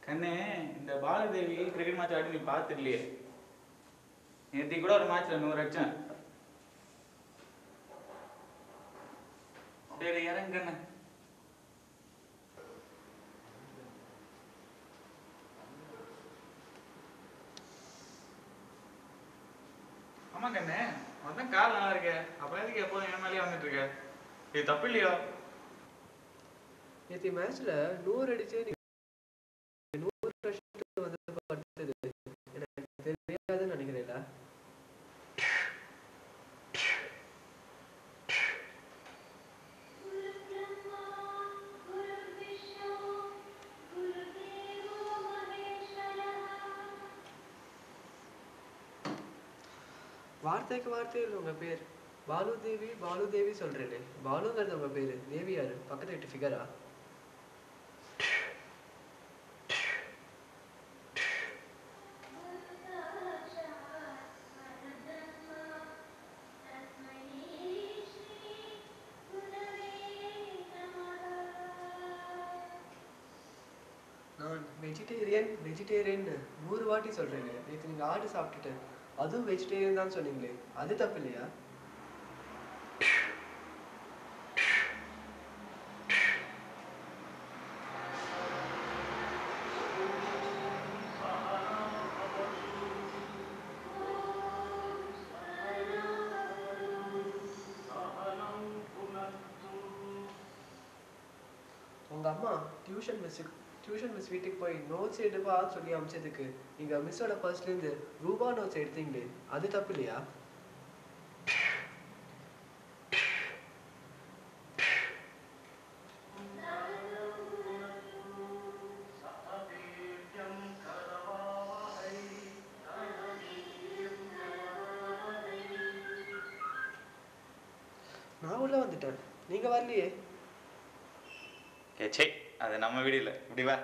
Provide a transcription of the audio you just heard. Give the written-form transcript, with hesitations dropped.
கண்ணு இந்த பாலதேவி cricket match ஆடி நீ பார்த்துடலையே. நேற்று கூட ஒரு மேட்ச்ல 100 அடிச்சேன். டேய் இறங்கு கண்ணு. ஆமா கண்ணு, உனதான் கால் நல்லா இருக்க, அப்புறம் எதுக்கு எப்போதும் என் மேலேயே வந்துட்டு இருக்க? இது தப்பு இல்லையோ? நேற்று மேட்ச்ல 100 அடிச்சு 100 ரஷ்க்கு வந்து படுத்தது எனக்கு தெரியாதுன்னு நினைக்கிறேன்ல. வார்த்தைக்கு வார்த்தை இல்லை உங்க பேர். பாலுதேவி பாலுதேவி சொல்றேனே, பாலுங்கிறது உங்க பேரு, தேவி யாரு? பக்கத்து வீட்டு ஃபிகரா? நான் வெஜிடேரியன் வெஜிடேரியன் 100 வாட்டி சொல்றேன். நேற்று நீங்க ஆடு சாப்பிட்டுட்டு அதுவும் வெஜிடேரியன் தான் சொன்னீங்களே, அது தப்பு இல்லையா? உங்க அம்மா டியூஷன் மிஸ் வீட்டுக்கு போய் நோட்ஸ் எடுப்பா சொல்லி அமிச்சதுக்கு நீங்க மிஸ்ஸோட பர்ஸ்ல இருந்து ரூபா நோட்ஸ் எடுத்தீங்களே, அது தப்பு இல்லையா? நான் உள்ள வந்துட்டேன், நீங்க வரலையே. ஏ சே, அது நம்ம வீடு இல்லை, இப்படி வா.